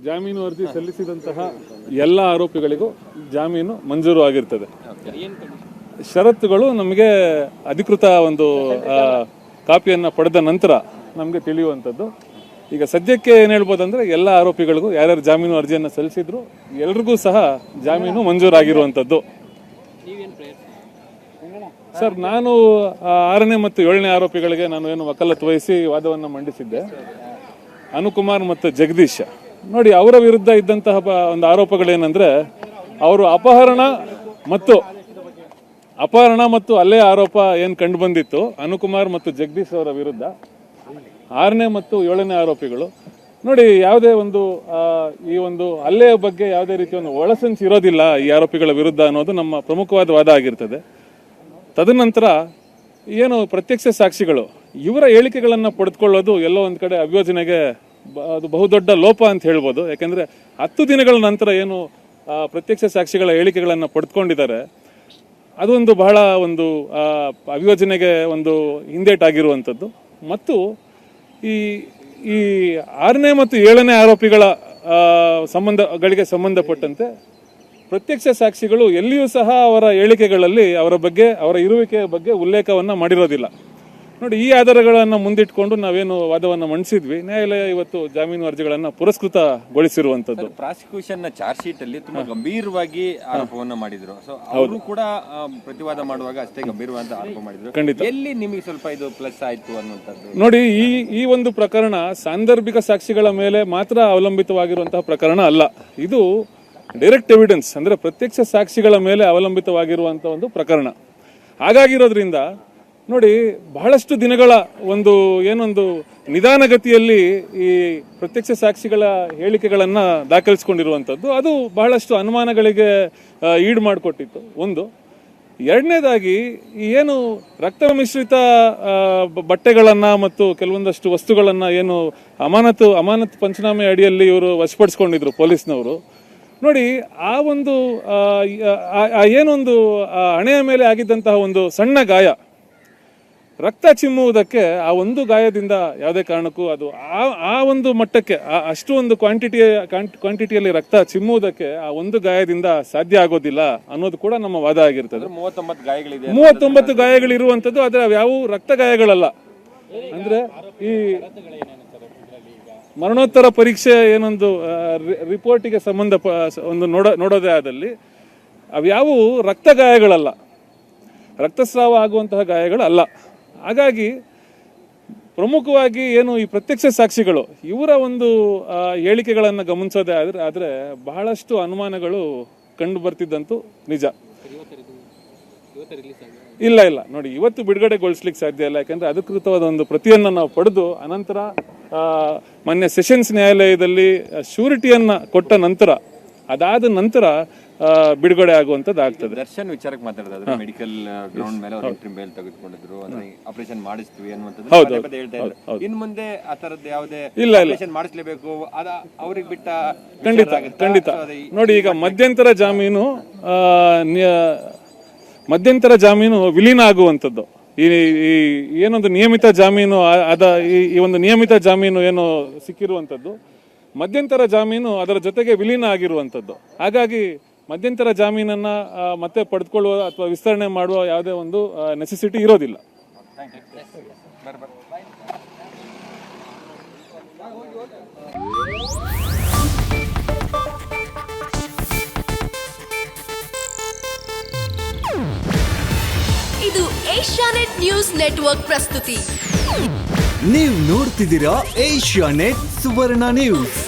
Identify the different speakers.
Speaker 1: ಜಾಮೀನು ಅರ್ಜಿ ಸಲ್ಲಿಸಿದಂತಹ ಎಲ್ಲ ಆರೋಪಿಗಳಿಗೂ ಜಾಮೀನು ಮಂಜೂರು ಆಗಿರ್ತದೆ. ಷರತ್ತುಗಳು ನಮಗೆ ಅಧಿಕೃತ ಒಂದು ಕಾಪಿಯನ್ನು ಪಡೆದ ನಂತರ ನಮಗೆ ತಿಳಿಯುವಂಥದ್ದು. ಈಗ ಸದ್ಯಕ್ಕೆ ಏನು ಹೇಳ್ಬೋದಂದ್ರೆ ಎಲ್ಲ ಆರೋಪಿಗಳಿಗೂ ಯಾರ್ಯಾರು ಜಾಮೀನು ಅರ್ಜಿಯನ್ನು ಸಲ್ಲಿಸಿದ್ರು ಎಲ್ರಿಗೂ ಸಹ ಜಾಮೀನು ಮಂಜೂರಾಗಿರುವಂಥದ್ದು. ಸರ್, ನಾನು 6ನೇ ಮತ್ತು 7ನೇ ಆರೋಪಿಗಳಿಗೆ ನಾನು ಏನು ವಕಾಲತ್ತು ವಹಿಸಿ ವಾದವನ್ನು ಮಂಡಿಸಿದ್ದೆ. ಅನುಕುಮಾರ್ ಮತ್ತು ಜಗದೀಶ್ ನೋಡಿ, ಅವರ ವಿರುದ್ಧ ಇದ್ದಂತಹ ಒಂದು ಆರೋಪಗಳೇನೆಂದ್ರೆ ಅವರು ಅಪಹರಣ ಮತ್ತು ಹಲ್ಲೆ ಆರೋಪ ಏನು ಕಂಡು ಬಂದಿತ್ತು ಅನುಕುಮಾರ್ ಮತ್ತು ಜಗದೀಶ್ ಅವರ ವಿರುದ್ಧ. 6ನೇ ಮತ್ತು 7ನೇ ಆರೋಪಿಗಳು ನೋಡಿ, ಯಾವುದೇ ಒಂದು ಈ ಒಂದು ಹಲ್ಲೆಯ ಬಗ್ಗೆ ಯಾವುದೇ ರೀತಿಯ ಒಂದು ಒಳಸಂಚು ಇರೋದಿಲ್ಲ ಈ ಆರೋಪಿಗಳ ವಿರುದ್ಧ ಅನ್ನೋದು ನಮ್ಮ ಪ್ರಮುಖವಾದ ವಾದ ಆಗಿರ್ತದೆ. ತದನಂತರ ಏನು ಪ್ರತ್ಯಕ್ಷ ಸಾಕ್ಷಿಗಳು ಇವರ ಹೇಳಿಕೆಗಳನ್ನು ಪಡೆದುಕೊಳ್ಳೋದು ಎಲ್ಲೋ ಒಂದು ಕಡೆ ಅಭಿಯೋಜನೆಗೆ ಅದು ಬಹುದೊಡ್ಡ ಲೋಪ ಅಂತ ಹೇಳ್ಬೋದು. ಯಾಕೆಂದರೆ 10 ದಿನಗಳ ನಂತರ ಏನು ಪ್ರತ್ಯಕ್ಷ ಸಾಕ್ಷಿಗಳ ಹೇಳಿಕೆಗಳನ್ನು ಪಡೆದುಕೊಂಡಿದ್ದಾರೆ ಅದೊಂದು ಬಹಳ ಒಂದು ಅಭಿಯೋಜನೆಗೆ ಒಂದು ಹಿಂದೇಟಾಗಿರುವಂಥದ್ದು. ಮತ್ತು ಈ 6ನೇ ಮತ್ತು 7ನೇ ಆರೋಪಿಗಳ ಸಂಬಂಧಗಳಿಗೆ ಸಂಬಂಧಪಟ್ಟಂತೆ ಪ್ರತ್ಯಕ್ಷ ಸಾಕ್ಷಿಗಳು ಎಲ್ಲಿಯೂ ಸಹ ಅವರ ಹೇಳಿಕೆಗಳಲ್ಲಿ ಅವರ ಬಗ್ಗೆ, ಅವರ ಇರುವಿಕೆಯ ಬಗ್ಗೆ ಉಲ್ಲೇಖವನ್ನು ಮಾಡಿರೋದಿಲ್ಲ. ನೋಡಿ, ಈ ಆಧಾರಗಳನ್ನು ಮುಂದಿಟ್ಕೊಂಡು ನಾವೇನು ವಾದವನ್ನು ಮಂಡಿಸಿದ್ವಿ, ನ್ಯಾಯಾಲಯ ಇವತ್ತು ಜಾಮೀನು ಅರ್ಜಿಗಳನ್ನು ಪುರಸ್ಕೃತಗೊಳಿಸಿರುವಂತದ್ದು.
Speaker 2: ಪ್ರಾಸಿಕ್ಯೂಷನ್ ನ ಚಾರ್ಜ್ ಶೀಟ್ ಅಲ್ಲಿ ತುಂಬಾ ಗಂಭೀರವಾಗಿ ಆರೋಪವನ್ನ ಮಾಡಿದ್ರು. ಸೊ ಅವರು ಕೂಡ ಪ್ರತಿವಾದ ಮಾಡುವಾಗ ಅಷ್ಟೇ ಗಂಭೀರವಾದ ಆರೋಪ ಮಾಡಿದ್ರು.
Speaker 1: ಖಂಡಿತ.
Speaker 2: ಎಲ್ಲಿ ನಿಮಗೆ ಸ್ವಲ್ಪ ಇದು ಪ್ಲಸ್ ಆಯ್ತು ಅನ್ನುವಂಥದ್ದು?
Speaker 1: ನೋಡಿ, ಈ ಒಂದು ಪ್ರಕರಣ ಸಾಂದರ್ಭಿಕ ಸಾಕ್ಷಿಗಳ ಮೇಲೆ ಮಾತ್ರ ಅವಲಂಬಿತವಾಗಿರುವಂತಹ ಪ್ರಕರಣ ಅಲ್ಲ. ಇದು ಡೈರೆಕ್ಟ್ ಎವಿಡೆನ್ಸ್ ಅಂದ್ರೆ ಪ್ರತ್ಯಕ್ಷ ಸಾಕ್ಷಿಗಳ ಮೇಲೆ ಅವಲಂಬಿತವಾಗಿರುವಂತಹ ಒಂದು ಪ್ರಕರಣ. ಹಾಗಾಗಿರೋದ್ರಿಂದ ನೋಡಿ, ಬಹಳಷ್ಟು ದಿನಗಳ ಒಂದು ಏನೊಂದು ನಿಧಾನಗತಿಯಲ್ಲಿ ಈ ಪ್ರತ್ಯಕ್ಷ ಸಾಕ್ಷಿಗಳ ಹೇಳಿಕೆಗಳನ್ನು ದಾಖಲಿಸಿಕೊಂಡಿರುವಂಥದ್ದು ಅದು ಬಹಳಷ್ಟು ಅನುಮಾನಗಳಿಗೆ ಈಡು ಮಾಡಿಕೊಟ್ಟಿತ್ತು. ಒಂದು. ಎರಡನೇದಾಗಿ ಏನು ರಕ್ತ ಮಿಶ್ರಿತ ಬಟ್ಟೆಗಳನ್ನು ಮತ್ತು ಕೆಲವೊಂದಷ್ಟು ವಸ್ತುಗಳನ್ನು ಏನು ಅಮಾನತು ಪಂಚನಾಮೆ ಅಡಿಯಲ್ಲಿ ಇವರು ವಶಪಡಿಸ್ಕೊಂಡಿದ್ರು ಪೊಲೀಸ್ನವರು. ನೋಡಿ, ಆ ಒಂದು ಏನೊಂದು ಹಣೆಯ ಮೇಲೆ ಆಗಿದ್ದಂತಹ ಒಂದು ಸಣ್ಣ ಗಾಯ ರಕ್ತ ಚಿಮ್ಮುವುದಕ್ಕೆ ಆ ಒಂದು ಗಾಯದಿಂದ ಯಾವುದೇ ಕಾರಣಕ್ಕೂ ಅದು ಆ ಒಂದು ಮಟ್ಟಕ್ಕೆ ಅಷ್ಟು ಒಂದು ಕ್ವಾಂಟಿಟಿಯಲ್ಲಿ ರಕ್ತ ಚಿಮ್ಮುವುದಕ್ಕೆ ಆ ಒಂದು ಗಾಯದಿಂದ ಸಾಧ್ಯ ಆಗೋದಿಲ್ಲ ಅನ್ನೋದು ಕೂಡ ನಮ್ಮ ವಾದ ಆಗಿರ್ತದೆ. 39 ಗಾಯಗಳಿರುವಂಥದ್ದು, ಆದರೆ ಯಾವ ರಕ್ತ ಗಾಯಗಳಲ್ಲ. ಅಂದ್ರೆ ಈ ಮರಣೋತ್ತರ ಪರೀಕ್ಷೆ ಏನೊಂದು ರಿಪೋರ್ಟಿಗೆ ಸಂಬಂಧ ಒಂದು ನೋಡೋದೇ ಆದಲ್ಲಿ ಅವ್ಯಾವು ರಕ್ತ ಗಾಯಗಳಲ್ಲ, ರಕ್ತಸ್ರಾವ ಆಗುವಂತಹ ಗಾಯಗಳಲ್ಲ. ಹಾಗಾಗಿ ಪ್ರಮುಖವಾಗಿ ಏನು ಈ ಪ್ರತ್ಯಕ್ಷ ಸಾಕ್ಷಿಗಳು ಇವರ ಒಂದು ಹೇಳಿಕೆಗಳನ್ನು ಗಮನಿಸೋದೇ ಆದರೆ ಬಹಳಷ್ಟು ಅನುಮಾನಗಳು ಕಂಡು ಬರ್ತಿದ್ದಂತೂ ನಿಜ. ಇಲ್ಲ ನೋಡಿ, ಇವತ್ತು ಬಿಡುಗಡೆಗೊಳಿಸ್ಲಿಕ್ಕೆ ಸಾಧ್ಯ ಇಲ್ಲ. ಯಾಕಂದ್ರೆ ಅಧಿಕೃತವಾದ ಒಂದು ಪ್ರತಿಯನ್ನು ನಾವು ಪಡೆದು ಅನಂತರ ಮೊನ್ನೆ ಸೆಷನ್ಸ್ ನ್ಯಾಯಾಲಯದಲ್ಲಿ ಶ್ಯೂರಿಟಿಯನ್ನ ಕೊಟ್ಟ ನಂತರ ಅದಾದ ನಂತರ ಬಿಡುಗಡೆ ಆಗುವಂತದ್ದು ಆಗ್ತದೆ.
Speaker 2: ದರ್ಶನ್ ವಿಚಾರಕ್ಕೆ ಮಾತಾಡೋದಾದ್ರೆ ಮೆಡಿಕಲ್ ಗ್ರೌಂಡ್ ಮೇಲೆ ಅವರು ಇಂಟ್ರಿ ಬೇಲ್ ತೆಗೆದುಕೊಂಡಿದ್ರು, ಆಪರೇಷನ್ ಮಾಡಿಸ್ತೀವಿ ಅನ್ನುವಂಥದ್ದು ಹೇಳ್ತಾ ಇದ್ರು. ಇನ್ನು ಮುಂದೆ ಆ ತರದ್ದು ಯಾವುದೇ ಆಪರೇಷನ್ ಮಾಡಿಸ್ಲೇಬೇಕು ಅದ ಅವ್ರಿಗೆ ಬಿಟ್ಟ?
Speaker 1: ಖಂಡಿತ. ನೋಡಿ, ಈಗ ಮಧ್ಯಂತರ ಜಾಮೀನು ವಿಲೀನ ಆಗುವಂಥದ್ದು, ಈ ಏನೊಂದು ನಿಯಮಿತ ಜಾಮೀನು ಈ ಒಂದು ನಿಯಮಿತ ಜಾಮೀನು ಏನು ಸಿಕ್ಕಿರುವಂಥದ್ದು, ಮಧ್ಯಂತರ ಜಾಮೀನು ಅದರ ಜೊತೆಗೆ ವಿಲೀನ ಆಗಿರುವಂಥದ್ದು. ಹಾಗಾಗಿ ಮಧ್ಯಂತರ ಜಾಮೀನನ್ನ ಮತ್ತೆ ಪಡೆದುಕೊಳ್ಳುವ ಅಥವಾ ವಿಸ್ತರಣೆ ಮಾಡುವ ಯಾವುದೇ ಒಂದು ನೆಸೆಸಿಟಿ ಇರೋದಿಲ್ಲ.
Speaker 3: ಇದು ಏಷ್ಯಾನೆಟ್ ನ್ಯೂಸ್ ನೆಟ್ವರ್ಕ್ ಪ್ರಸ್ತುತಿ.
Speaker 4: ನೀವು ನೋಡ್ತಿದ್ದೀರಾ ಏಷ್ಯಾನೆಟ್ ಸುವರ್ಣ ನ್ಯೂಸ್.